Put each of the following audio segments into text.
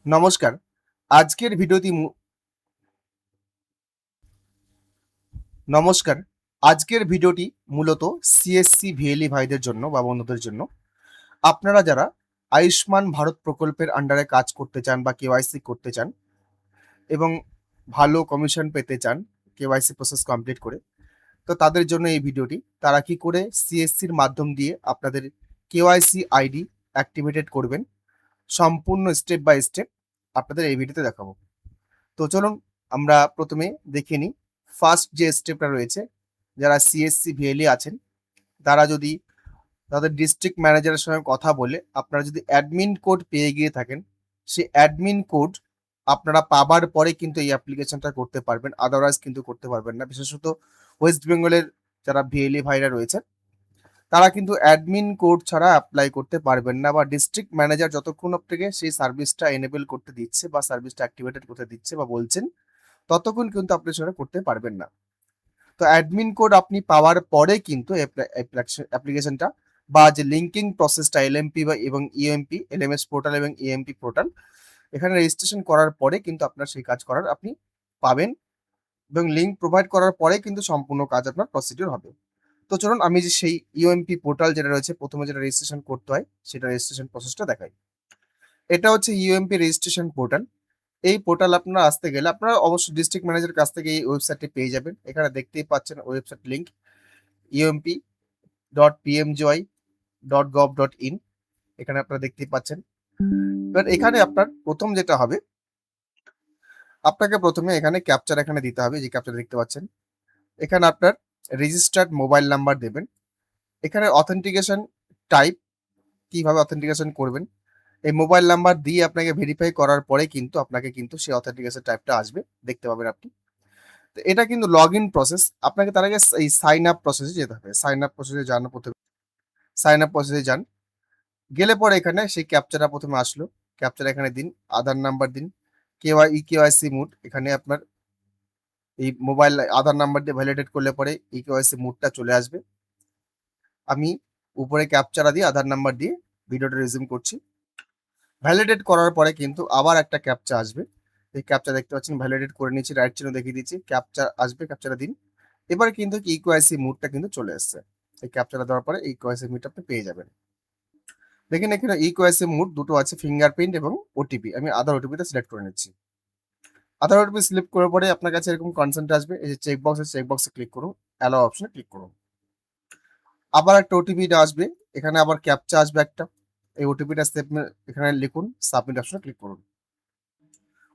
নমস্কার। আজকের ভিডিওটি মু নমস্কার। আজকের ভিডিওটি মূলত সিএসসি ভিএলই ভাইদের জন্য বা বন্ধুদের জন্য। আপনারা যারা আয়ুষ্মান ভারত প্রকল্পের আন্ডারে কাজ করতে চান বা কেওয়াইসি করতে চান এবং ভালো কমিশন পেতে চান কেওয়াইসি প্রসেস কমপ্লিট করে, তো তাদের জন্য এই ভিডিওটি। তারা কি করে সিএসসির মাধ্যম দিয়ে আপনাদের কেওয়াইসি আইডি অ্যাক্টিভেটেড করবেন, সম্পূর্ণ স্টেপ বাই স্টেপ আপনাদের এই ভিডিওতে দেখাবো। তো চলুন আমরা প্রথমে দেখে নিই ফার্স্ট যে স্টেপটা রয়েছে। যারা সিএসসি ভিএলই আছেন তারা যদি তাদের ডিস্ট্রিক্ট ম্যানেজারের সঙ্গে কথা বলে আপনারা যদি অ্যাডমিন কোড পেয়ে গিয়ে থাকেন, সেই অ্যাডমিন কোড আপনারা পাবার পরে কিন্তু এই অ্যাপ্লিকেশনটা করতে পারবেন, আদারওয়াইজ কিন্তু করতে পারবেন না। বিশেষত ওয়েস্ট বেঙ্গলের যারা ভিএলই ভাইরা রয়েছেন তারা কিন্তু অ্যাডমিন কোড ছাড়া অ্যাপ্লাই করতে পারবেন না, বা ডিস্ট্রিক্ট ম্যানেজার যতক্ষণ আপনাকে সেই সার্ভিসটা এনেবল করতে দিচ্ছে বা সার্ভিসটা অ্যাক্টিভেটেড করতে দিচ্ছে বা বলছেন, ততক্ষণ কিন্তু আপনি সেটা করতে পারবেন না। তো অ্যাডমিন কোড আপনি পাওয়ার পরে কিন্তু অ্যাপ্লিকেশনটা বা যে লিঙ্কিং প্রসেসটা এলএমপি বা এবং ইএমপি, এলএমএস পোর্টাল এবং ইএমপি পোর্টাল, এখানে রেজিস্ট্রেশন করার পরে কিন্তু আপনার সেই কাজ করার আপনি পাবেন, এবং লিঙ্ক প্রোভাইড করার পরে কিন্তু সম্পূর্ণ কাজ আপনার প্রসিডিউর হবে। তো চলুন আমি যে সেই ইউএমপি পোর্টাল যেটা রয়েছে, প্রথমে যেটা রেজিস্ট্রেশন করতে হয় সেটা রেজিস্ট্রেশন প্রসেসটা দেখাই। এটা হচ্ছে ইউএমপি রেজিস্ট্রেশন পোর্টাল। এই পোর্টাল আপনারা আসতে গেলে আপনারা অবশ্যই ডিস্ট্রিক্ট ম্যানেজারের কাছ থেকে এই ওয়েবসাইটটি পেয়ে যাবেন। এখানে দেখতেই পাচ্ছেন ওয়েবসাইট লিঙ্ক ump.pmjoy.gov.in, এখানে আপনারা দেখতেই পাচ্ছেন। এবার এখানে আপনার প্রথম যেটা হবে, আপনাকে প্রথমে এখানে ক্যাপচার এখানে দিতে হবে, যে ক্যাপচার দেখতে পাচ্ছেন। এখানে আপনার রেজিস্টার্ড মোবাইল নাম্বার দেবেন। এখানে অথেন্টিকেশন টাইপ, কিভাবে অথেন্টিকেশন করবেন, এই মোবাইল নাম্বার দিয়ে আপনাকে ভেরিফাই করার পরে কিন্তু আপনাকে কিন্তু সেই অথেন্টিকেশন টাইপটা আসবে, দেখতে পাবেন আপনি। তো এটা কিন্তু লগ ইন প্রসেস। আপনাকে তার আগে এই সাইন আপ প্রসেসে যেতে হবে। সাইন আপ প্রসেসে যান, প্রথমে সাইন আপ প্রসেসে যান। গেলে পরে এখানে সেই ক্যাপচারটা প্রথমে আসলো, ক্যাপচার এখানে দিন, আধার নাম্বার দিন, কেওয়াইসি মোড, এখানে আপনার এই মোবাইল আধার নাম্বার দিয়ে ভ্যালিডেট করলে পরে কেওয়াইসি মোডটা চলে আসবে। আমি উপরে ক্যাপচারা দিয়ে আধার নাম্বার দিয়ে ভিডিওটা রিজিউম করছি। ভ্যালিডেট করার পরে কিন্তু আবার একটা ক্যাপচা আসবে। এই ক্যাপচা দেখতে পাচ্ছেন, ভ্যালিডেট করে নিচ্ছি, রাইট চিহ্ন দেখিয়ে দিচ্ছি, ক্যাপচা আসবে, ক্যাপচাটা দিন। এবারে কিন্তু ইকেওয়াইসি মোডটা কিন্তু চলে এসছে। এই ক্যাপচাটা দেওয়ার পরে ইকেওয়াইসি মোডটা আপনি পেয়ে যাবেন। দেখেন এখানে ইকেওয়াইসি মোড দুটো আছে, ফিঙ্গারপ্রিন্ট এবং ওটিপি। আমি আধার ওটিপিটা সিলেক্ট করে নিচ্ছি। আধার ওটিপি সিলেক্ট করার পরে আপনার কাছে এরকম কনসেন্ট আসবে, এই যে চেকবক্সে ক্লিক করুন, অ্যালাও অপশনে ক্লিক করুন। আবার একটা ওটিপিটা আসবে, এখানে আবার ক্যাপচা আসবে একটা। এই ওটিপিটা এখানে লিখুন, সাবমিট অপশনে ক্লিক করুন।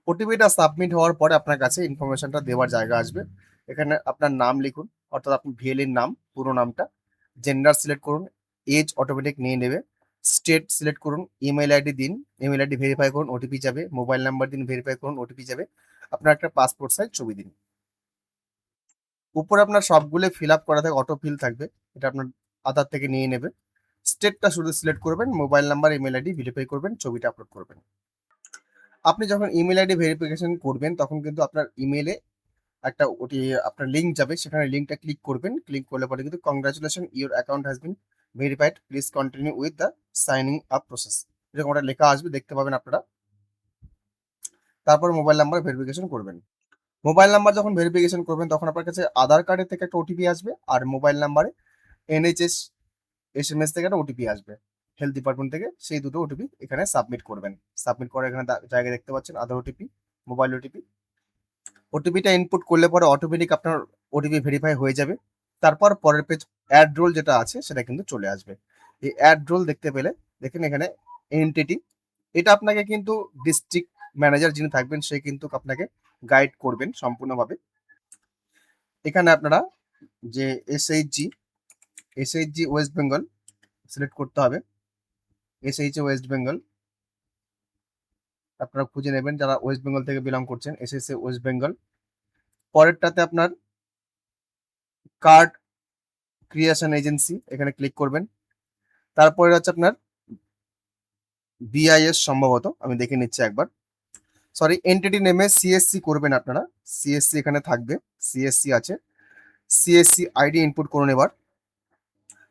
ওটিপিটা সাবমিট হওয়ার পরে আপনার কাছে ইনফরমেশনটা দেওয়ার জায়গা আসবে। এখানে আপনার নাম লিখুন, অর্থাৎ আপনি ভিএলএর নাম, পুরো নামটা। জেন্ডার সিলেক্ট করুন, এজ অটোমেটিক নিয়ে নেবে। স্টেট সিলেক্ট করুন, ইমেল আইডি দিন, ইমেল আইডি ভেরিফাই করুন, ওটিপি যাবে। মোবাইল নাম্বার দিন, ভেরিফাই করুন, ওটিপি যাবে। আপনার একটা পাসপোর্ট সাইজ ছবি দিন। উপরে আপনার সবগুলো ফিল আপ করা থাকে, অটো ফিল থাকবে, এটা আপনার আধার থেকে নিয়ে নেবে। স্টেটটা শুধু সিলেক্ট করবেন, mobile number, email ID verify করবেন, ছবিটা আপলোড করবেন। আপনি যখন ইমেল আইডি ভেরিফিকেশন করবেন তখন কিন্তু আপনার ইমেলে একটা আপনার লিঙ্ক যাবে, সেখানে লিঙ্কটা ক্লিক করবেন। ক্লিক করলে পরে কিন্তু congratulation, your account has bin verified, please continue with the signing up process, এরকম একটা লেখা আসবে, দেখতে পাবেন আপনারা। তারপর মোবাইল নাম্বার ভেরিফিকেশন করবেন। মোবাইল নাম্বার যখন ভেরিফিকেশন করবেন তখন আপনার কাছে আধার কার্ডের থেকে একটা ওটিপি আসবে, আর মোবাইল নাম্বারে এনএইচএস এসএমএস থেকে একটা ওটিপি আসবে, হেলথ ডিপার্টমেন্ট থেকে। সেই দুটো ওটিপি এখানে সাবমিট করবেন। সাবমিট করে এখানে জায়গায় দেখতে পাচ্ছেন আধার ওটিপি, মোবাইল ওটিপি। ওটিপিটা ইনপুট করলে পরে অটোমেটিক আপনার ওটিপি ভেরিফাই হয়ে যাবে। তারপর পরের পেজ অ্যাড রোল যেটা আছে সেটা কিন্তু চলে আসবে। এই অ্যাড রোল দেখতে পেলে দেখেন এখানে এন্টিটি, এটা আপনাকে কিন্তু ডিস্ট্রিক্ট ম্যানেজার যিনি থাকবেন সে কিন্তু আপনাকে গাইড করবেন সম্পূর্ণভাবে। এখানে আপনারা যে এসএইচজি ওয়েস্ট বেঙ্গল সিলেক্ট করতে হবে। এসএইচজি ওয়েস্ট বেঙ্গল আপনারা খুঁজে নেবেন, যারা ওয়েস্ট বেঙ্গল থেকে বিলং করছেন, এসএসসি ওয়েস্ট বেঙ্গল। পরেরটাতে আপনার কার্ড ক্রিয়েশন এজেন্সি, এখানে ক্লিক করবেন। তারপরে হচ্ছে আপনার বিআইএস, সম্ভবত আমি দেখে নিচ্ছি একবার, সরি, এন্টিটি নেমে সিএসসি করবেন আপনারা। সিএসসি এখানে থাকবে, সিএসসি আছে, সিএসসি আইডি ইনপুট করুন। এবার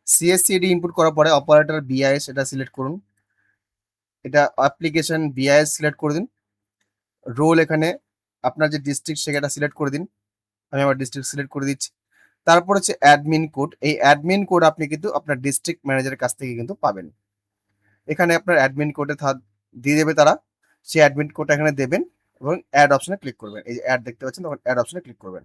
সিএসসি আইডি ইনপুট করার পরে অপারেটর বিআইএস এটা সিলেক্ট করুন, এটা অ্যাপ্লিকেশন বিআইএস সিলেক্ট করে দিন। রোল এখানে আপনার যে ডিস্ট্রিক্ট সেটা সিলেক্ট করে দিন। আমি আমার ডিস্ট্রিক্ট সিলেক্ট করে দিচ্ছি। তারপর হচ্ছে অ্যাডমিন কোড। এই অ্যাডমিন কোড আপনি কিন্তু আপনার ডিস্ট্রিক্ট ম্যানেজারের কাছ থেকে কিন্তু পাবেন। এখানে আপনার অ্যাডমিন কোডে দিয়ে দেবে তারা। সেই অ্যাডমিন কোডটা এখানে দেবেন এবং অ্যাড অপশনে ক্লিক করবেন। এই যে অ্যাড দেখতে পাচ্ছেন, তখন অ্যাড অপশনে ক্লিক করবেন।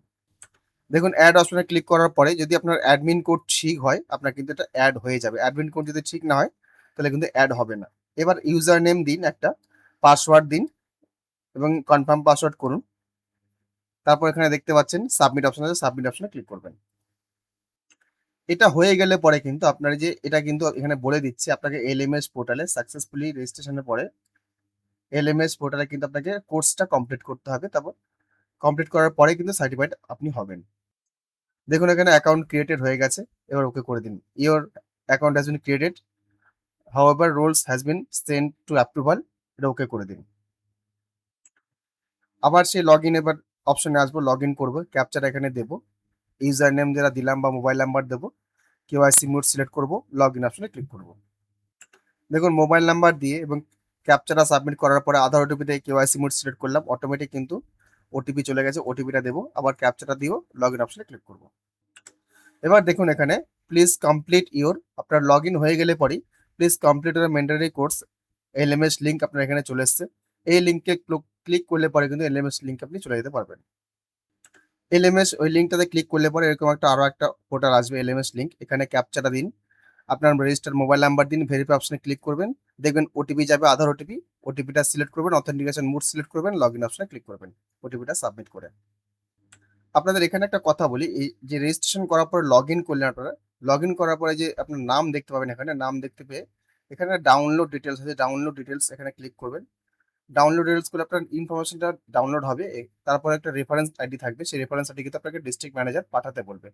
দেখুন অ্যাড অপশনে ক্লিক করার পরে যদি আপনার অ্যাডমিন কোড ঠিক হয়, আপনার কিন্তু এটা অ্যাড হয়ে যাবে। অ্যাডমিন কোড যদি ঠিক না হয়, তাহলে কিন্তু অ্যাড হবে না। এবার ইউজার নেম দিন, একটা পাসওয়ার্ড দিন এবং কনফার্ম পাসওয়ার্ড করুন। তারপর এখানে দেখতে পাচ্ছেন সাবমিট অপশন আছে, সাবমিট অপশনে ক্লিক করবেন। এটা হয়ে গেলে পরে কিন্তু আপনার যে এটা কিন্তু এখানে বলে দিচ্ছে আপনাকে এলএমএস পোর্টালে সাকসেসফুলি রেজিস্ট্রেশনের পরে এলএমএস পোর্টালে কিন্তু আপনাকে কোর্সটা কমপ্লিট করতে হবে। তারপর কমপ্লিট করার পরে কিন্তু সার্টিফাইড আপনি হবেন। দেখুন এখানে অ্যাকাউন্ট ক্রিয়েটেড হয়ে গেছে। এবার ওকে করে দিন। Your account has been created, however roles has been send to approval. এটা ওকে করে দিন। আবার সেই লগ ইন এবার অপশনে আসবো, লগ ইন করবো, ক্যাপচার এখানে দেবো, ইউজার নেম যেটা দিলাম বা মোবাইল নাম্বার দেবো, কেওয়াইসি মোড সিলেক্ট করবো, লগ ইন অপশনে ক্লিক করবো। দেখুন মোবাইল নাম্বার দিয়ে এবং ক্যাপচারটা সাবমিট করার পরে আধার ওটিপি দিয়ে কেওয়াইসি মোড সিলেক্ট করলাম, অটোমেটিক কিন্তু ওটিপি চলে গেছে। ওটিপিটা দেবো, আবার ক্যাপচারটা দিয়েও লগ ইন অপশনে ক্লিক করবো। এবার দেখুন এখানে প্লিজ কমপ্লিট ইওর, আপনার লগ ইন হয়ে গেলে পরেই please complete your mandatory course LMS link আপনার এখানে চলে এসছে। এই লিঙ্কে ক্লিক করলে পরে কিন্তু এলএমএস লিঙ্ক আপনি চলে যেতে পারবেন। এলএমএস ওই লিঙ্কটাতে ক্লিক করলে পরে এরকম আরো একটা পোর্টাল আসবে, এলএমএস লিঙ্ক। এখানে ক্যাপচাটা দিন, আপনার রেজিস্টার মোবাইল নাম্বার দিন, ভেরিফাই অপশনে ক্লিক করবেন, দেখবেন ওটিপি যাবে, আধার ওটিপি। ওটিপিটা সিলেক্ট করবেন, অথেন্টিকেশন মোড সিলেক্ট করবেন, লগ ইন অপশনে ক্লিক করবেন, ওটিপিটা সাবমিট করে। আপনাদের এখানে একটা কথা বলি, এই যে রেজিস্ট্রেশন করার পরে লগ ইন করলেন আপনারা, লগ ইন করার পরে যে আপনার নাম দেখতে পাবেন, এখানে নাম দেখতে পেয়ে এখানে ডাউনলোড ডিটেলস আছে, ডাউনলোড ডিটেলস এখানে ক্লিক করবেন। ডাউনলোড ডিটেলস করে আপনার ইনফরমেশনটা ডাউনলোড হবে। তারপরে একটা রেফারেন্স আইডি থাকবে, সেই রেফারেন্স আইডি কিন্তু আপনাকে ডিস্ট্রিক্ট ম্যানেজার পাঠাতে বলবে।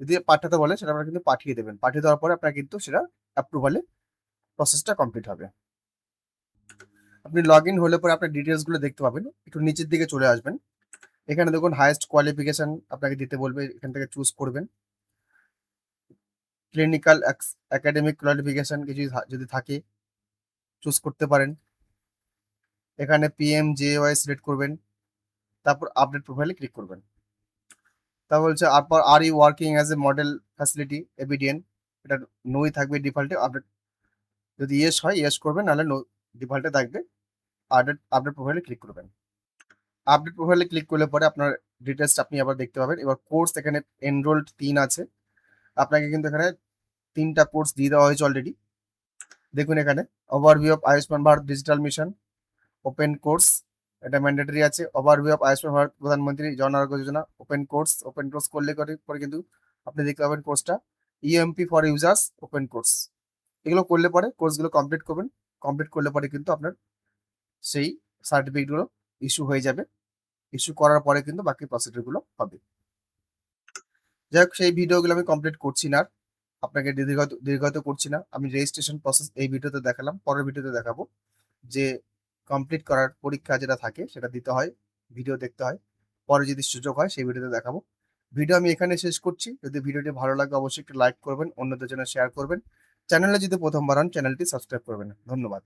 যদি পাঠাতে বলে সেটা আপনারা কিন্তু পাঠিয়ে দেবেন। পাঠিয়ে দেওয়ার পরে আপনার কিন্তু সেটা অ্যাপ্রুভালে প্রসেসটা কমপ্লিট হবে। আপনি লগ ইন হলে পরে আপনার ডিটেলসগুলো দেখতে পাবেন। একটু নিচের দিকে চলে আসবেন, এখানে দেখুন হাইয়েস্ট কোয়ালিফিকেশন আপনাকে দিতে বলবে, এখান থেকে চুজ করবেন। ক্লিনিক্যাল একাডেমিক কোয়ালিফিকেশন কিছু যদি থাকে চুজ করতে পারেন। এখানে পিএমজেওয়াই সিলেক্ট করবেন, তারপর আপডেট প্রোফাইলে ক্লিক করবেন। তা বলছে তারপর are you working as a model facility ABDM, এটা নোই থাকবে ডিফল্টে। আপডেট যদি ইয়েস হয় ইয়েস করবেন, নাহলে নো ডিফল্টে থাকবে। আপডেট আপডেট প্রোফাইলে ক্লিক করবেন। আপডেট প্রোফাইলে ক্লিক করলে পরে আপনার ডিটেলসটা আপনি আবার দেখতে পাবেন। এবার কোর্স এখানে এনরোল্ড 3 আছে, আপনাকে কিন্তু এখানে 3টা কোর্স দিয়ে দেওয়া হয়েছে অলরেডি। দেখুন এখানে overview of Ayushman Bharat digital mission open course, এটা ম্যান্ডেটরি আছে। ওভারভিউ অফ আয়ুষ্মান ভারত প্রধানমন্ত্রী জন আরোগ্য যোজনা ওপেন কোর্স করলে পরে কিন্তু আপনি দেখতে পাবেন কোর্সটা EMP for users open course. এগুলো করলে পরে কোর্সগুলো কমপ্লিট করবেন। কমপ্লিট করলে পরে কিন্তু আপনার সেই সার্টিফিকেটগুলো ইস্যু হয়ে যাবে। ইস্যু করার পরে কিন্তু বাকি প্রসিডিউরগুলো হবে। যাই হোক, সেই ভিডিওগুলো আমি কমপ্লিট করছি না, আপনাকে দীর্ঘায়িত করছি না। আমি রেজিস্ট্রেশন প্রসেস এই ভিডিওতে দেখালাম, পরের ভিডিওতে দেখাবো যে কমপ্লিট করার পরীক্ষা যেটা থাকে সেটা দিতে হয়, ভিডিও দেখতে হয়। পরে যদি সুযোগ হয় সেই ভিডিওতে দেখাবো। ভিডিও আমি এখানে শেষ করছি। যদি ভিডিওটি ভালো লাগে অবশ্যই একটু লাইক করবেন, অন্যদের জন্য শেয়ার করবেন। চ্যানেলে যদি প্রথমবার হন চ্যানেলটি সাবস্ক্রাইব করবেন। ধন্যবাদ।